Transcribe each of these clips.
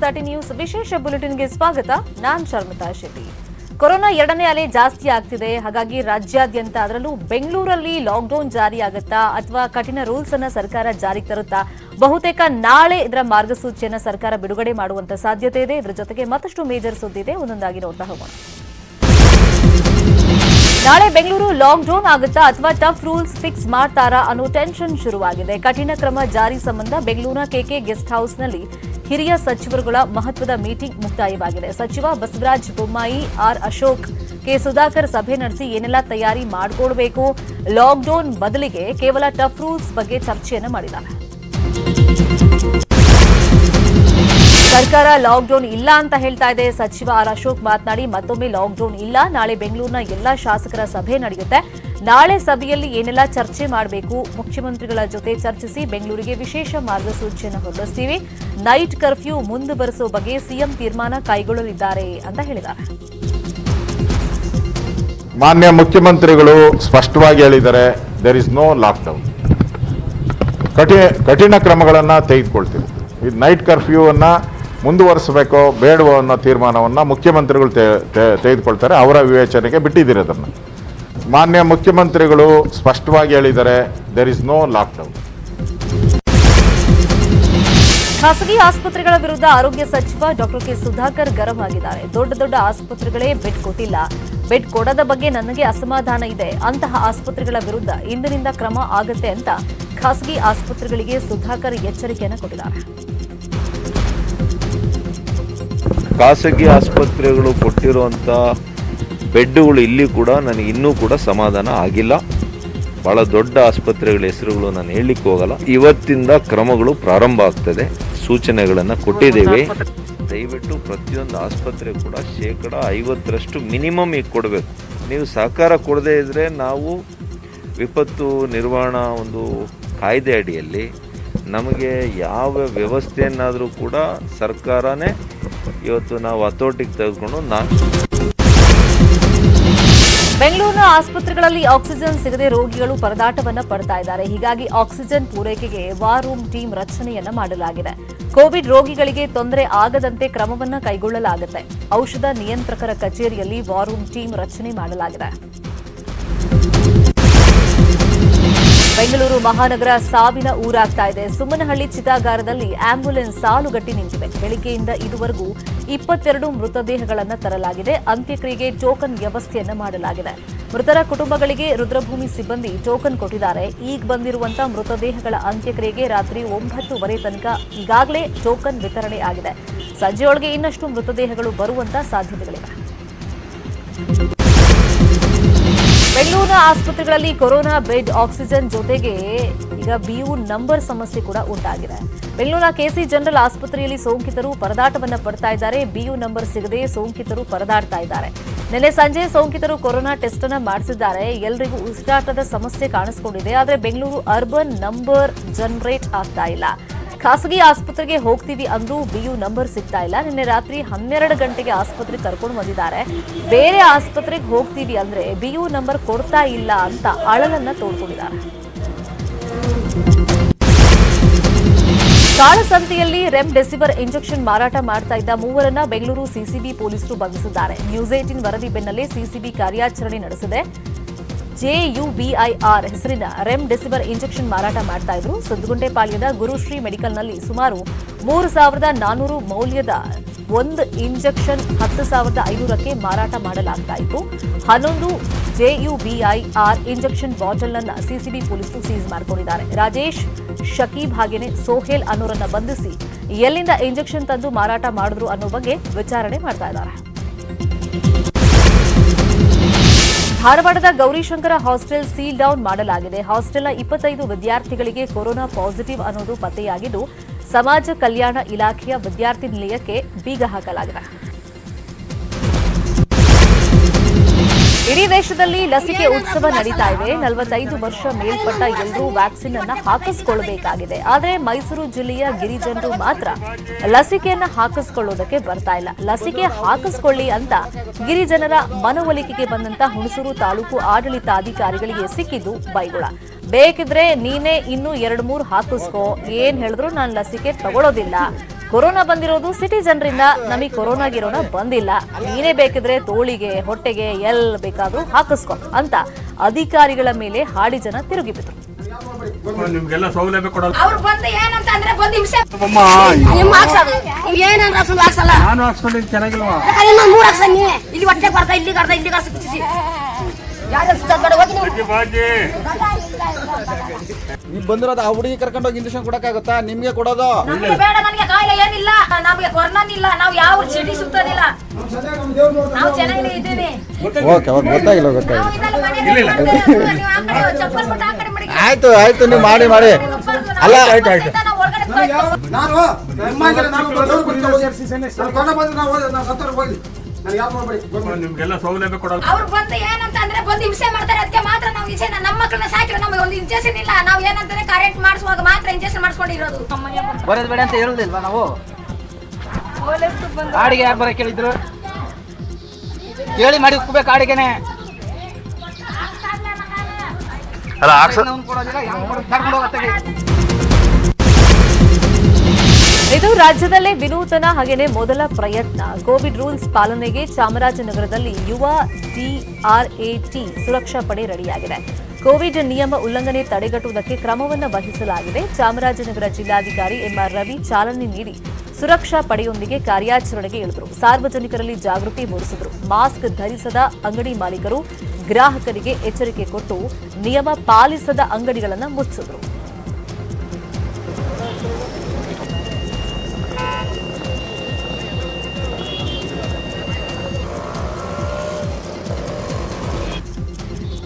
30 news ವಿಶೇಷ ಬುಲೆಟಿನ್ಗೆ ಸ್ವಾಗತ. ನಾನು ಶರ್ಮಿತಾ ಶೆಟ್ಟಿ. ಕೊರೋನಾ ಎರಡನೇ ಅಲೆ ಜಾಸ್ತಿ ಆಗ್ತಿದೆ. ಹಾಗಾಗಿ ರಾಜ್ಯಾದ್ಯಂತ ಅದರಲ್ಲೂ ಬೆಂಗಳೂರಲ್ಲಿ ಲಾಕ್ಡೌನ್ ಜಾರಿಯಾಗುತ್ತಾ ಅಥವಾ ಕಠಿಣ ರೂಲ್ಸ್ ಅನ್ನು ಸರ್ಕಾರ ಜಾರಿಗೆ ತರುತ್ತಾ? ಬಹುತೇಕ ನಾಳೆ ಇದರ ಮಾರ್ಗಸೂಚಿಯನ್ನು ಸರ್ಕಾರ ಬಿಡುಗಡೆ ಮಾಡುವಂತ ಸಾಧ್ಯತೆ ಇದೆ. ಇದರ ಜೊತೆಗೆ ಮತ್ತಷ್ಟು ಮೇಜರ್ ಸುದ್ದಿ ಇದೆ, ಒಂದೊಂದಾಗಿ ನೋಡ್ತಾ ಹೋಗೋಣ. ನಾಳೆ ಬೆಂಗಳೂರು ಲಾಕ್ಡೌನ್ ಆಗುತ್ತಾ ಅಥವಾ ಟಫ್ ರೂಲ್ಸ್ ಫಿಕ್ಸ್ ಮಾಡ್ತಾರಾ ಅನ್ನೋ ಟೆನ್ಷನ್ ಶುರುವಾಗಿದೆ. ಕಠಿಣ ಕ್ರಮ ಜಾರಿ ಸಂಬಂಧ ಬೆಂಗಳೂರಿನ ಕೆಕೆ ಗೆಸ್ಟ್ ಹೌಸ್ನಲ್ಲಿ ಹಿರಿಯ ಸಚಿವರುಗಳ ಮಹತ್ವದ ಮೀಟಿಂಗ್ ಮುಕ್ತಾಯವಾಗಿದೆ. ಸಚಿವ ಬಸವರಾಜ ಬೊಮ್ಮಾಯಿ, ಆರ್ ಅಶೋಕ್, ಕೆ ಸುಧಾಕರ್ ಸಭೆ ನಡೆಸಿ ಏನೆಲ್ಲ ತಯಾರಿ ಮಾಡಿಕೊಳ್ಬೇಕು, ಲಾಕ್ಡೌನ್ ಬದಲಿಗೆ ಕೇವಲ ಟಫ್ ರೂಲ್ಸ್ ಬಗ್ಗೆ ಚರ್ಚೆಯನ್ನು ಮಾಡಿದ್ದಾರೆ. ಸರ್ಕಾರ ಲಾಕ್ಡೌನ್ ಇಲ್ಲ ಅಂತ ಹೇಳ್ತಾ ಇದೆ. ಸಚಿವ ಆರ್ ಅಶೋಕ್ ಮಾತನಾಡಿ ಮತ್ತೊಮ್ಮೆ ಲಾಕ್ಡೌನ್ ಇಲ್ಲ, ನಾಳೆ ಬೆಂಗಳೂರಿನ ಎಲ್ಲಾ ಶಾಸಕರ ಸಭೆ ನಡೆಯುತ್ತೆ. ನಾಳೆ ಸಭೆಯಲ್ಲಿ ಏನೆಲ್ಲ ಚರ್ಚೆ ಮಾಡಬೇಕು, ಮುಖ್ಯಮಂತ್ರಿಗಳ ಜೊತೆ ಚರ್ಚಿಸಿ ಬೆಂಗಳೂರಿಗೆ ವಿಶೇಷ ಮಾರ್ಗಸೂಚಿಯನ್ನು ಹೊರಡಿಸ್ತೀವಿ. ನೈಟ್ ಕರ್ಫ್ಯೂ ಮುಂದುವರೆಸುವ ಬಗ್ಗೆ ಸಿಎಂ ತೀರ್ಮಾನ ಕೈಗೊಳ್ಳಲಿದ್ದಾರೆ ಅಂತ ಹೇಳಿದ್ದಾರೆ. ಮಾನ್ಯ ಮುಖ್ಯಮಂತ್ರಿಗಳು ಸ್ಪಷ್ಟವಾಗಿ ಹೇಳಿದ್ದಾರೆ, ದೇರ್ ಇಸ್ ನೋ ಲಾಕ್ಡೌನ್. ಕಠಿಣ ಕ್ರಮಗಳನ್ನು ತೆಗೆದುಕೊಳ್ತೀವಿ. ಈ ನೈಟ್ ಕರ್ಫ್ಯೂ ಅನ್ನ ಮುಂದುವರಿಸಬೇಕೋ ಬೇಡವೋ ಅನ್ನೋ ತೀರ್ಮಾನವನ್ನು ಮುಖ್ಯಮಂತ್ರಿಗಳು ತೆಗೆದುಕೊಳ್ತಾರೆ. ಅವರ ವಿವೇಚನೆಗೆ ಬಿಟ್ಟಿದ್ದೀರಿ ಅದನ್ನು. ಮಾನ್ಯ ಮುಖ್ಯಮಂತ್ರಿಗಳು ಸ್ಪಷ್ಟವಾಗಿ ಹೇಳಿದ್ದಾರೆ, ದೇರ್ ಇಸ್ ನೋ ಲಾಕ್ಡೌನ್. ಖಾಸಗಿ ಆಸ್ಪತ್ರೆಗಳ ವಿರುದ್ಧ ಆರೋಗ್ಯ ಸಚಿವ ಡಾಕ್ಟರ್ ಕೆ ಸುಧಾಕರ್ ಗರಂ ಆಗಿದ್ದಾರೆ. ದೊಡ್ಡ ದೊಡ್ಡ ಆಸ್ಪತ್ರೆಗಳೇ ಬೆಡ್ ಕೊಟ್ಟಿಲ್ಲ, ಬೆಡ್ ಕೊಡದ ಬಗ್ಗೆ ನನಗೆ ಅಸಮಾಧಾನ ಇದೆ. ಅಂತಹ ಆಸ್ಪತ್ರೆಗಳ ವಿರುದ್ಧ ಇಂದಿನಿಂದ ಕ್ರಮ ಆಗುತ್ತೆ ಅಂತ ಖಾಸಗಿ ಆಸ್ಪತ್ರೆಗಳಿಗೆ ಸುಧಾಕರ್ ಎಚ್ಚರಿಕೆಯನ್ನು ಕೊಟ್ಟಿದ್ದಾರೆ. ಖಾಸಗಿ ಆಸ್ಪತ್ರೆಗಳು ಕೊಟ್ಟಿರುವಂಥ ಬೆಡ್ಗಳು ಇಲ್ಲಿ ಕೂಡ ನನಗೆ ಇನ್ನೂ ಕೂಡ ಸಮಾಧಾನ ಆಗಿಲ್ಲ. ಭಾಳ ದೊಡ್ಡ ಆಸ್ಪತ್ರೆಗಳ ಹೆಸರುಗಳು ನಾನು ಹೇಳಲಿಕ್ಕೆ ಹೋಗಲ್ಲ. ಇವತ್ತಿಂದ ಕ್ರಮಗಳು ಪ್ರಾರಂಭ ಆಗ್ತದೆ, ಸೂಚನೆಗಳನ್ನು ಕೊಟ್ಟಿದ್ದೇವೆ. ದಯವಿಟ್ಟು ಪ್ರತಿಯೊಂದು ಆಸ್ಪತ್ರೆ ಕೂಡ 50% ಮಿನಿಮಮ್ ಈಗ ಕೊಡಬೇಕು. ನೀವು ಸಹಕಾರ ಕೊಡದೇ ಇದ್ದರೆ ನಾವು ವಿಪತ್ತು ನಿರ್ವಹಣಾ ಒಂದು ಕಾಯ್ದೆ ಅಡಿಯಲ್ಲಿ ನಮಗೆ ಯಾವ ವ್ಯವಸ್ಥೆಯನ್ನಾದರೂ ಕೂಡ ಸರ್ಕಾರನೇ ಇವತ್ತು ನಾವು ಹತೋಟಿಗೆ ತೆಗೆದುಕೊಂಡು ಬೆಂಗಳೂರಿನ ಆಸ್ಪತ್ರೆಗಳಲ್ಲಿ ಆಕ್ಸಿಜನ್ ಸಿಗದೆ ರೋಗಿಗಳು ಪರದಾಟವನ್ನ ಪಡ್ತಾ ಇದ್ದಾರೆ. ಹೀಗಾಗಿ ಆಕ್ಸಿಜನ್ ಪೂರೈಕೆಗೆ ವಾರ್ ರೂಮ್ ಟೀಮ್ ರಚನೆಯನ್ನ ಮಾಡಲಾಗಿದೆ. ಕೋವಿಡ್ ರೋಗಿಗಳಿಗೆ ತೊಂದರೆ ಆಗದಂತೆ ಕ್ರಮವನ್ನ ಕೈಗೊಳ್ಳಲಾಗುತ್ತೆ. ಔಷಧ ನಿಯಂತ್ರಕರ ಕಚೇರಿಯಲ್ಲಿ ವಾರ್ ರೂಮ್ ಟೀಮ್ ರಚನೆ ಮಾಡಲಾಗಿದೆ. ಬೆಂಗಳೂರು ಮಹಾನಗರ ಸಾವಿನ ಊರಾಗ್ತಾ ಇದೆ. ಸುಮ್ಮನಹಳ್ಳಿ ಚಿತಾಗಾರದಲ್ಲಿ ಆಂಬ್ಯುಲೆನ್ಸ್ ಸಾಲುಗಟ್ಟಿ ನಿಂತಿವೆ. ಬೆಳಗ್ಗೆಯಿಂದ ಇದುವರೆಗೂ 22 ಮೃತದೇಹಗಳನ್ನು ತರಲಾಗಿದೆ. ಅಂತ್ಯಕ್ರಿಯೆಗೆ ಟೋಕನ್ ವ್ಯವಸ್ಥೆಯನ್ನ ಮಾಡಲಾಗಿದೆ. ಮೃತರ ಕುಟುಂಬಗಳಿಗೆ ರುದ್ರಭೂಮಿ ಸಿಬ್ಬಂದಿ ಟೋಕನ್ ಕೊಟ್ಟಿದ್ದಾರೆ. ಈಗ ಬಂದಿರುವಂತಹ ಮೃತದೇಹಗಳ ಅಂತ್ಯಕ್ರಿಯೆಗೆ ರಾತ್ರಿ 9:30 ತನಕ ಈಗಾಗಲೇ ಟೋಕನ್ ವಿತರಣೆ ಆಗಿದೆ. ಸಂಜೆಯೊಳಗೆ ಇನ್ನಷ್ಟು ಮೃತದೇಹಗಳು ಬರುವಂತ ಸಾಧ್ಯತೆಗಳಿವೆ. ಬೆಂಗಳೂರಿನ ಆಸ್ಪತ್ರೆಗಳಲ್ಲಿ ಕೊರೋನಾ ಬೆಡ್, ಆಕ್ಸಿಜನ್ ಜೊತೆಗೆ ಈಗ ಬಿಯು ನಂಬರ್ ಸಮಸ್ಯೆ ಕೂಡ ಉಂಟಾಗಿದೆ. ಬೆಂಗಳೂರಿನ ಕೆಸಿ ಜನರಲ್ ಆಸ್ಪತ್ರೆಯಲ್ಲಿ ಸೋಂಕಿತರು ಪರದಾಟವನ್ನ ಪಡ್ತಾ ಇದ್ದಾರೆ. ಬಿಯು ನಂಬರ್ ಸಿಗದೆ ಸೋಂಕಿತರು ಪರದಾಡ್ತಾ ಇದ್ದಾರೆ. ನಿನ್ನೆ ಸಂಜೆ ಸೋಂಕಿತರು ಕೊರೋನಾ ಟೆಸ್ಟ್ ಅನ್ನ ಮಾಡಿಸಿದ್ದಾರೆ. ಎಲ್ಲರಿಗೂ ಉಸಿರಾಟದ ಸಮಸ್ಯೆ ಕಾಣಿಸಿಕೊಂಡಿದೆ. ಆದರೆ ಬೆಂಗಳೂರು ಅರ್ಬನ್ ನಂಬರ್ ಜನರೇಟ್ ಆಗ್ತಾ ಇಲ್ಲ. ಖಾಸಗಿ ಆಸ್ಪತ್ರೆಗೆ ಹೋಗ್ತೀವಿ ಅಂದ್ರೂ ಬಿಯು ನಂಬರ್ ಸಿಗ್ತಾ ಇಲ್ಲ. ನಿನ್ನೆ ರಾತ್ರಿ 12 ಗಂಟೆಗೆ ಆಸ್ಪತ್ರೆಗೆ ಕರ್ಕೊಂಡು ಬಂದಿದ್ದಾರೆ. ಬೇರೆ ಆಸ್ಪತ್ರೆಗೆ ಹೋಗ್ತೀವಿ ಅಂದ್ರೆ ಬಿಯು ನಂಬರ್ ಕೊಡ್ತಾ ಇಲ್ಲ ಅಂತ ಅಳಲನ್ನ ತೋಡ್ಕೊಂಡಿದ್ದಾರೆ. ಕಾಳಸಂತೆಯಲ್ಲಿ ರೆಮ್ಡೆಸಿವಿರ್ ಇಂಜೆಕ್ಷನ್ ಮಾರಾಟ ಮಾಡ್ತಾ ಇದ್ದ 3 ಬೆಂಗಳೂರು ಸಿಸಿಬಿ ಪೊಲೀಸರು ಬಂಧಿಸಿದ್ದಾರೆ. ನ್ಯೂಸ್ 18 ವರದಿ ಬೆನ್ನಲ್ಲೇ ಸಿಸಿಬಿ ಕಾರ್ಯಾಚರಣೆ ನಡೆಸಿದೆ. JUBIR ಹೆಸರಿನ ರೆಮ್ಡೆಸಿವಿರ್ ಇಂಜೆಕ್ಷನ್ ಮಾರಾಟ ಮಾಡ್ತಾ ಇದ್ರು. ಸದ್ಗುಂಟೆಪಾಳ್ಯದ ಗುರುಶ್ರೀ ಮೆಡಿಕಲ್ನಲ್ಲಿ ಸುಮಾರು 3,400 ಮೌಲ್ಯದ ಒಂದು ಇಂಜೆಕ್ಷನ್ 10,500ಕ್ಕೆ ಮಾರಾಟ ಮಾಡಲಾಗ್ತಾ ಇತ್ತು. 11 JUBIR ಇಂಜೆಕ್ಷನ್ ಬಾಟಲ್ ಅನ್ನ ಸಿಸಿಬಿ ಪೊಲೀಸರು ಸೀಸ್ ಮಾಡಿಕೊಂಡಿದ್ದಾರೆ. ರಾಜೇಶ್, ಶಕೀಬ್ ಹಾಗೇನೆ ಸೋಹೇಲ್ ಅನ್ನೋರನ್ನ ಬಂಧಿಸಿ ಎಲ್ಲಿಂದ ಇಂಜೆಕ್ಷನ್ ತಂದು ಮಾರಾಟ ಮಾಡಿದ್ರು ಅನ್ನೋ ಬಗ್ಗೆ ವಿಚಾರಣೆ ಮಾಡ್ತಾ ಇದ್ದಾರೆ. ಧಾರವಾಡದ ಗೌರಿಶಂಕರ ಹಾಸ್ಟೆಲ್ ಸೀಲ್ ಡೌನ್ ಮಾಡಲಾಗಿದೆ. ಹಾಸ್ಟೆಲ್ನ 25 ವಿದ್ಯಾರ್ಥಿಗಳಿಗೆ ಕೊರೋನಾ ಪಾಸಿಟಿವ್ ಅನ್ನೋದು ಪತ್ತೆಯಾಗಿದ್ದು ಸಮಾಜ ಕಲ್ಯಾಣ ಇಲಾಖೆಯ ವಿದ್ಯಾರ್ಥಿ ನಿಲಯಕ್ಕೆ ಬೀಗ ಹಾಕಲಾಗಿದೆ. ಇಡೀ ದೇಶದಲ್ಲಿ ಲಸಿಕೆ ಉತ್ಸವ ನಡೀತಾ ಇದೆ. 45 ವರ್ಷ ಮೇಲ್ಪಟ್ಟ ಎಲ್ಲರೂ ವ್ಯಾಕ್ಸಿನ್ ಅನ್ನ ಹಾಕಿಸಿಕೊಳ್ಳಬೇಕಾಗಿದೆ. ಆದರೆ ಮೈಸೂರು ಜಿಲ್ಲೆಯ ಗಿರಿಜನರು ಮಾತ್ರ ಲಸಿಕೆಯನ್ನ ಹಾಕಿಸಿಕೊಳ್ಳೋದಕ್ಕೆ ಬರ್ತಾ ಇಲ್ಲ. ಲಸಿಕೆ ಹಾಕಿಸಿಕೊಳ್ಳಿ ಅಂತ ಗಿರಿಜನರ ಮನವೊಲಿಕೆಗೆ ಬಂದಂತ ಹುಣಸೂರು ತಾಲೂಕು ಆಡಳಿತಾಧಿಕಾರಿಗಳಿಗೆ ಸಿಕ್ಕಿದ್ದು ಬೈಗುಳ. ಬೇಕಿದ್ರೆ ನೀನೇ ಇನ್ನೂ 2-3 ಹಾಕಿಸ್ಕೋ, ಏನ್ ಹೇಳಿದ್ರು ನಾನು ಲಸಿಕೆ ತಗೊಳ್ಳೋದಿಲ್ಲ, ಕೊರೋನಾ ಬಂದಿರೋದು ಸಿಟಿ ಜನರಿಂದ, ನಮಗೆ ಕೊರೋನಾಗಿರೋನ ಬಂದಿಲ್ಲ, ನೀನೇ ಬೇಕಿದ್ರೆ ತೋಳಿಗೆ ಹೊಟ್ಟೆಗೆ ಎಲ್ ಬೇಕಾದ್ರೂ ಹಾಕಿಸ್ಕೊ ಅಂತ ಅಧಿಕಾರಿಗಳ ಮೇಲೆ ಹಾಡಿ ಜನ ತಿರುಗಿಬಿಟ್ರು. ನಿಮ್ಗೆಲ್ಲ ಸೌಲಭ್ಯ ಕೊಡಲ್ಲ. ಅವ್ರು ಬಂದು ಏನಂತ ಅಂದ್ರೆ ಬಂದು ಹಿಂಸೆ ಅಮ್ಮ, ಏನಂದ್ರೆ ಸುಳ್ಳು ಹಾಕ್ಸಲ್ಲ. ನಾನು ಹಾಕ್ಸ್ಕೊಂಡಿದ್ದು ಚೆನ್ನಾಗಿಲ್ವಾ? 3 ಹಾಕ್ಸ ನೀವೇ ಇಲ್ಲಿ ಹೊಟ್ಟೆ ಬರ್ತಾ ಇಲ್ಲಿ ಕರ್ತಾ ಇಲ್ಲಿ ಕರ್ಸಿ ನೀವ್ ಬಂದಿರೋದು ಆ ಹುಡುಗಿ ಕರ್ಕೊಂಡೋಗಿ ಇಂಜೆಕ್ಷನ್ ಕೊಡಕ್ಕಾಗುತ್ತಾ? ನಿಮ್ಗೆ ಕೊಡೋದು ನಮ್ಗೆ ಬೇಡ, ನನಗೆ ಕಾಯಿಲೆ ಏನಿಲ್ಲ, ನಮ್ಗೆ ಕೊರೋನಾನಿಲ್ಲ, ನಾವು ಯಾವ ಚೀಟಿ ಸುತ್ತೋದಿಲ್ಲ, ನಾವು ಚೆನ್ನಾಗಿ ಇದ್ದೀವಿ. ಓಕೆ ಗೊತ್ತಾಗಿಲ್ಲ ನಾವು ಇದೆಲ್ಲ ಮನೆಯಲ್ಲಿ ಮಾಡ್ತೇವೆ. ನೀವು ಆ ಕಡೆ ಚಪ್ಪಲ್ ಬಿಟ್ಟು ಆ ಕಡೆ ಮಡಿಕೆ. ಆಯ್ತು ನೀವು ಮಾಡಿ ಅಲ್ಲ ನಾವು ಹೊರಗಡೆ ಕಳ್ಸ್ತೀವಿ. ನಾನು ನಿಮ್ಗೆಲ್ಲ ಸೌಲಭ್ಯ ಕೊಡಲ್ಲ. ಅವ್ರು ಬಂದು ಏನಂತ ಅಂದ್ರೆ ಬಂದು ಹಿಂಸೆ ಮಾಡ್ತಾರೆ. ಅದಕ್ಕೆ ಮಾತ್ರ ನಾವು ಇಂಜೆಕ್ಷನ್ ನಮ್ಮ ಮಕ್ಕಳನ್ನ ಸಾಕಿರೋ ನಮಗೆ ಒಂದು ಇಂಜೆಕ್ಷನ್ ಇಲ್ಲ. ನಾವು ಏನಂತಾರೆ ಕರೆಂಟ್ ಮಾಡಿಸುವಾಗ ಮಾತ್ರ ಇಂಜೆಕ್ಷನ್ ಮಾಡಿಸ್ಕೊಂಡಿರೋದು. ಬರೋದು ಬೇಡ ಅಂತ ಹೇಳುದಿಲ್ವಾ ನಾವು? ಕಾಡಿಗೆ ಯಾರು ಬರ ಕೇಳಿದ್ರು? ಕೇಳಿ ಮಾಡಿ ಉಕ್ಬೇಕು ಕಾಡಿಗೆನೆ. ಕೊಡೋದಿಲ್ಲ, ಕರ್ಕೊಂಡು ಹೋಗತ್ತೆ. ಇದು ರಾಜ್ಯದಲ್ಲೇ ವಿನೂತನ ಹಾಗೇನೆ ಮೊದಲ ಪ್ರಯತ್ನ. ಕೋವಿಡ್ ರೂಲ್ಸ್ ಪಾಲನೆಗೆ ಚಾಮರಾಜನಗರದಲ್ಲಿ ಯುವ DRAT ಸುರಕ್ಷಾ ಪಡೆ ರೆಡಿಯಾಗಿದೆ. ಕೋವಿಡ್ ನಿಯಮ ಉಲ್ಲಂಘನೆ ತಡೆಗಟ್ಟುವುದಕ್ಕೆ ಕ್ರಮವನ್ನು ವಹಿಸಲಾಗಿದೆ. ಚಾಮರಾಜನಗರ ಜಿಲ್ಲಾಧಿಕಾರಿ MR ರವಿ ಚಾಲನೆ ನೀಡಿ ಸುರಕ್ಷಾ ಪಡೆಯೊಂದಿಗೆ ಕಾರ್ಯಾಚರಣೆಗೆ ಇಳಿದರು. ಸಾರ್ವಜನಿಕರಲ್ಲಿ ಜಾಗೃತಿ ಮೂಡಿಸಿದರು. ಮಾಸ್ಕ್ ಧರಿಸದ ಅಂಗಡಿ ಮಾಲೀಕರು ಗ್ರಾಹಕರಿಗೆ ಎಚ್ಚರಿಕೆ ಕೊಟ್ಟು ನಿಯಮ ಪಾಲಿಸದ ಅಂಗಡಿಗಳನ್ನು ಮುಚ್ಚಿದರು.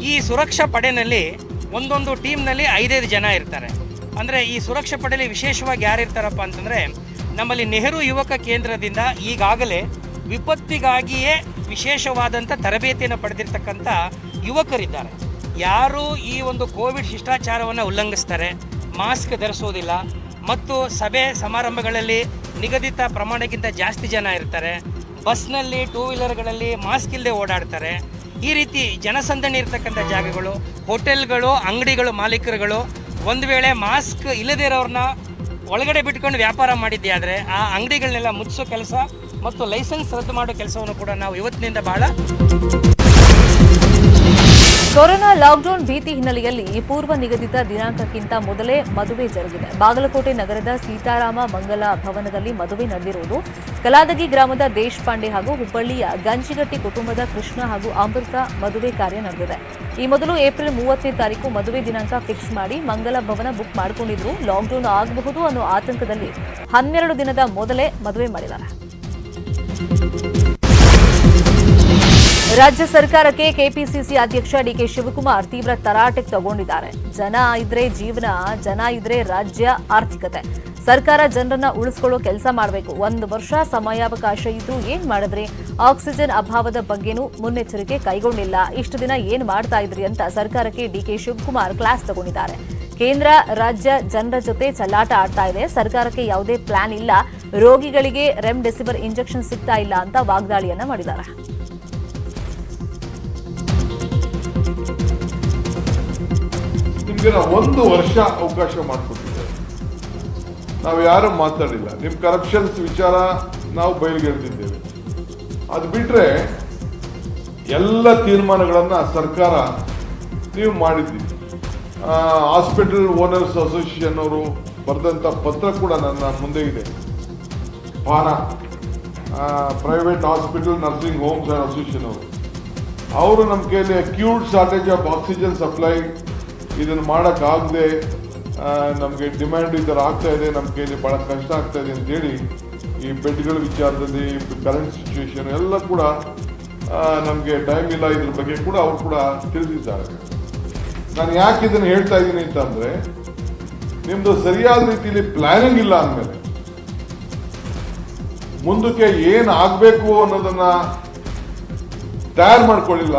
ಈ ಸುರಕ್ಷಾ ಪಡೆಯಲ್ಲಿ ಒಂದೊಂದು ಟೀಮ್ನಲ್ಲಿ 5-5 ಜನ ಇರ್ತಾರೆ. ಅಂದರೆ ಈ ಸುರಕ್ಷಾ ಪಡೆಯಲ್ಲಿ ವಿಶೇಷವಾಗಿ ಯಾರಿರ್ತಾರಪ್ಪ ಅಂತಂದರೆ, ನಮ್ಮಲ್ಲಿ ನೆಹರು ಯುವಕ ಕೇಂದ್ರದಿಂದ ಈಗಾಗಲೇ ವಿಪತ್ತಿಗಾಗಿಯೇ ವಿಶೇಷವಾದಂಥ ತರಬೇತಿಯನ್ನು ಪಡೆದಿರ್ತಕ್ಕಂಥ ಯುವಕರಿದ್ದಾರೆ. ಯಾರು ಈ ಒಂದು ಕೋವಿಡ್ ಶಿಷ್ಟಾಚಾರವನ್ನು ಉಲ್ಲಂಘಿಸ್ತಾರೆ, ಮಾಸ್ಕ್ ಧರಿಸೋದಿಲ್ಲ ಮತ್ತು ಸಭೆ ಸಮಾರಂಭಗಳಲ್ಲಿ ನಿಗದಿತ ಪ್ರಮಾಣಕ್ಕಿಂತ ಜಾಸ್ತಿ ಜನ ಇರ್ತಾರೆ, ಬಸ್ನಲ್ಲಿ 2 ವೀಲರ್ಗಳಲ್ಲಿ ಮಾಸ್ಕ್ ಇಲ್ಲದೆ ಓಡಾಡ್ತಾರೆ, ಈ ರೀತಿ ಜನಸಂದಣಿ ಇರ್ತಕ್ಕಂಥ ಜಾಗಗಳು, ಹೋಟೆಲ್ಗಳು, ಅಂಗಡಿಗಳು ಮಾಲೀಕರುಗಳು ಒಂದು ವೇಳೆ ಮಾಸ್ಕ್ ಇಲ್ಲದೇ ಇರೋರನ್ನ ಒಳಗಡೆ ಬಿಟ್ಕೊಂಡು ವ್ಯಾಪಾರ ಮಾಡಿದ್ದೆ ಆದರೆ ಆ ಅಂಗಡಿಗಳನ್ನೆಲ್ಲ ಮುಚ್ಚಿಸೋ ಕೆಲಸ ಮತ್ತು ಲೈಸೆನ್ಸ್ ರದ್ದು ಮಾಡೋ ಕೆಲಸವನ್ನು ಕೂಡ ನಾವು ಇವತ್ತಿನಿಂದ ಬಹಳ. ಕೊರೋನಾ ಲಾಕ್ಡೌನ್ ಭೀತಿ ಹಿನ್ನೆಲೆಯಲ್ಲಿ ಪೂರ್ವ ನಿಗದಿತ ದಿನಾಂಕಕ್ಕಿಂತ ಮೊದಲೇ ಮದುವೆ ಜರುಗಿದೆ. ಬಾಗಲಕೋಟೆ ನಗರದ ಸೀತಾರಾಮ ಮಂಗಲ ಭವನದಲ್ಲಿ ಮದುವೆ ನಡೆದಿರುವುದು. ಕಲಾದಗಿ ಗ್ರಾಮದ ದೇಶಪಾಂಡೆ ಹಾಗೂ ಹುಬ್ಬಳ್ಳಿಯ ಗಂಜಿಗಟ್ಟಿ ಕುಟುಂಬದ ಕೃಷ್ಣ ಹಾಗೂ ಅಮೃತ ಮದುವೆ ಕಾರ್ಯ ನಡೆದಿದೆ. ಈ ಮೊದಲು ಏಪ್ರಿಲ್ 30ನೇ ತಾರೀಕು ಮದುವೆ ದಿನಾಂಕ ಫಿಕ್ಸ್ ಮಾಡಿ ಮಂಗಲ ಭವನ ಬುಕ್ ಮಾಡಿಕೊಂಡಿದ್ರು. ಲಾಕ್ಡೌನ್ ಆಗಬಹುದು ಅನ್ನೋ ಆತಂಕದಲ್ಲಿ 12 ದಿನದ ಮೊದಲೇ ಮದುವೆ ಮಾಡಿದ್ದಾರೆ. ರಾಜ್ಯ ಸರ್ಕಾರಕ್ಕೆ ಕೆಪಿಸಿಸಿ ಅಧ್ಯಕ್ಷ DK ಶಿವಕುಮಾರ್ ತೀವ್ರ ತರಾಟೆಗೆ ತಗೊಂಡಿದ್ದಾರೆ. ಜನ ಇದ್ರೆ ಜೀವನ, ಜನ ಇದ್ರೆ ರಾಜ್ಯ ಆರ್ಥಿಕತೆ. ಸರ್ಕಾರ ಜನರನ್ನ ಉಳಿಸ್ಕೊಳ್ಳೋ ಕೆಲಸ ಮಾಡಬೇಕು. 1 ವರ್ಷ ಸಮಯಾವಕಾಶ ಇದ್ದು ಏನ್ ಮಾಡಿದ್ರಿ? ಆಕ್ಸಿಜನ್ ಅಭಾವದ ಬಗ್ಗೆನೂ ಮುನ್ನೆಚ್ಚರಿಕೆ ಕೈಗೊಂಡಿಲ್ಲ. ಇಷ್ಟು ದಿನ ಏನ್ ಮಾಡ್ತಾ ಇದ್ರಿ ಅಂತ ಸರ್ಕಾರಕ್ಕೆ DK ಶಿವಕುಮಾರ್ ಕ್ಲಾಸ್ ತಗೊಂಡಿದ್ದಾರೆ. ಕೇಂದ್ರ ರಾಜ್ಯ ಜನರ ಜೊತೆ ಚೆಲ್ಲಾಟ ಆಡ್ತಾ ಇದೆ. ಸರ್ಕಾರಕ್ಕೆ ಯಾವುದೇ ಪ್ಲಾನ್ ಇಲ್ಲ. ರೋಗಿಗಳಿಗೆ ರೆಮ್ಡೆಸಿವಿರ್ ಇಂಜೆಕ್ಷನ್ ಸಿಗ್ತಾ ಇಲ್ಲ ಅಂತ ವಾಗ್ದಾಳಿಯನ್ನ ಮಾಡಿದ್ದಾರೆ. ನಿಮ್ಗೆ ನಾವು 1 ವರ್ಷ ಅವಕಾಶ ಮಾಡಿಕೊಟ್ಟಿದ್ದೇವೆ. ನಾವು ಯಾರು ಮಾತಾಡಿಲ್ಲ. ನಿಮ್ ಕರಪ್ಷನ್ಸ್ ವಿಚಾರ ನಾವು ಬಯಲಿಗೆಳೆದಿದ್ದೇವೆ. ಅದು ಬಿಟ್ರೆ ಎಲ್ಲ ತೀರ್ಮಾನಗಳನ್ನ ಸರ್ಕಾರ ನೀವು ಮಾಡಿದ್ದೀವಿ. ಹಾಸ್ಪಿಟಲ್ ಓನರ್ಸ್ ಅಸೋಸಿಯೇಷನ್ ಅವರು ಬರೆದಂತ ಪತ್ರ ಕೂಡ ನನ್ನ ಮುಂದೆ ಇದೆ. ಪಾನ private hospital nursing homes association ಅವರು ನಮ್ಮ ಕೈಯಲ್ಲಿ acute shortage of oxygen supply ಇದನ್ನು ಮಾಡೋಕ್ಕಾಗದೆ ನಮಗೆ ಡಿಮ್ಯಾಂಡ್ ಈ ಥರ ಆಗ್ತಾ ಇದೆ, ನಮ್ಮ ಕೈಯಲ್ಲಿ ಭಾಳ ಕಷ್ಟ ಆಗ್ತಾ ಇದೆ ಅಂತೇಳಿ ಈ ಬೆಡ್ಗಳ ವಿಚಾರದಲ್ಲಿ ಕರೆಂಟ್ ಸಿಚುವೇಶನ್ ಎಲ್ಲ ಕೂಡ ನಮಗೆ ಟೈಮ್ ಇಲ್ಲ, ಇದ್ರ ಬಗ್ಗೆ ಕೂಡ ಅವರು ಕೂಡ ತಿಳಿಸಿದ್ದಾರೆ. ನಾನು ಯಾಕೆ ಇದನ್ನು ಹೇಳ್ತಾ ಇದ್ದೀನಿ ಅಂತಂದರೆ, ನಿಮ್ಮದು ಸರಿಯಾದ ರೀತಿಯಲ್ಲಿ ಪ್ಲಾನಿಂಗ್ ಇಲ್ಲ ಅಂದಮೇಲೆ ಮುಂದಕ್ಕೆ ಏನು ಆಗಬೇಕು ಅನ್ನೋದನ್ನ ತಯಾರು ಮಾಡ್ಕೊಳ್ಳಿಲ್ಲ.